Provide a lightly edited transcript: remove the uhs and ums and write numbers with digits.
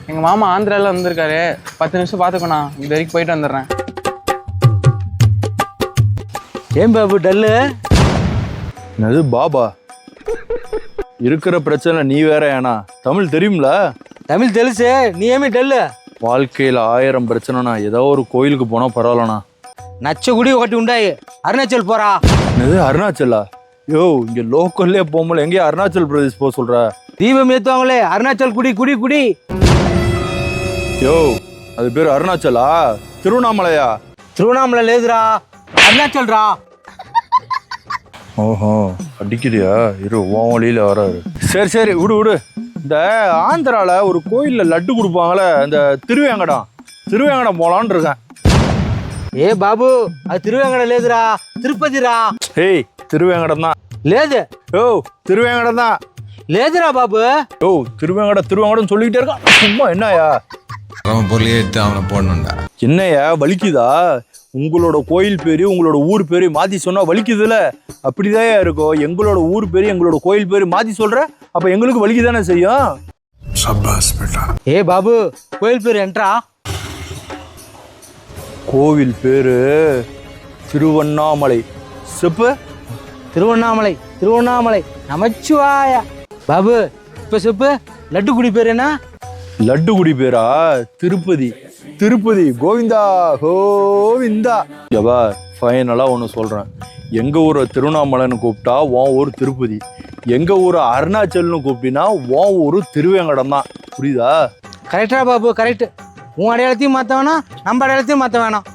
எங்கள் மாமா ஆந்திராவில் வந்திருக்காரு, 10 நிமிஷம் பார்த்துக்கோண்ணா, இது வரைக்கும் போயிட்டு வந்துடுறேன். ஏன் பாபு டல்லு? என்னது பாபா? இருக்கிற பிரச்சனை நீ வேற ஏனா? தமிழ் தெரியும்ல? தமிழ் தெலுசு, நீ ஏமே டல்லு? வாழ்க்கையில் 1000 பிரச்சனைனா ஏதோ ஒரு கோயிலுக்கு போனால் பரவாயில்லண்ணா. நச்ச குடி ஒட்டி உண்டாயி அருணாச்சல் போறா. என்னது அருணாச்சலா? யோ, இங்கே லோக்கல்லே போகும்போது எங்கேயும் அருணாச்சல் பிரதேஷ் போக சொல்கிற? தீபம் ஏற்றுவாங்களே அருணாச்சல் குடி குடி குடி. யோ, அது பேர் அருணாச்சலா? திருவண்ணாமலையா? திருவண்ணாமலை லேதுரா, அருணாச்சல்ரா. ஓஹோ, அடிக்கிறியா? இரு, உன் வழியில் வராரு. சரி சரி, விடு விடு. இந்த ஆந்திராவில் ஒரு கோயிலில் லட்டு கொடுப்பாங்களே, இந்த திருவேங்கடம் போகலான்னு இருக்கேன். ஏ பாபு, அது திருவேங்கடம் லேதுரா, திருப்பதிரா. ஏய், திருவேங்கடம் தான் லேது. யோ, திருவேங்கடம் தான் லேதுரா பாபு. யோ, திருவேங்கடம் சொல்லிக்கிட்டே இருக்கான். சும்மா என்னையா அவன் பொருளையே எடுத்து அவனை போடணும்டா. என்னையா வலிக்குதா? உங்களோட கோயில் பேரு உங்களோட ஊர் பேரு மாத்தி சொன்னா வலிக்குதுல? அப்படிதான் இருக்கும். எங்களோட ஊர் பேரு எங்களோட கோயில் பேரு மாத்தி சொல்ற, அப்ப எங்களுக்கு வலிக்குதானே செய்யும். ஏ பாபு, கோயில் பேர் என்றா? கோவில் பேரு திருவண்ணாமலை. செப்பு. திருவண்ணாமலை திருவண்ணாமலை நமச்சிவாயா. பாபு இப்ப செப்பு, லட்டு குடி பேர் என்ன? லட்டு குடி பேரா? திருப்பதி கோவிந்தா கோவிந்தா. ஜபா, ஃபைனலாக ஒன்று சொல்கிறேன். எங்கள் ஊரை திருவண்ணாமலைன்னு கூப்பிட்டா உன் ஊர் திருப்பதி, எங்கள் ஊரை அருணாச்சல்னு கூப்பிட்டினா உன் ஊர் திருவேங்கடம் தான். புரியுதா? கரெக்டா பாபு, கரெக்ட். உன் அடையாளத்தையும் மாற்ற வேணாம், நம்ம அடையாளத்தையும் மாற்ற வேணாம்.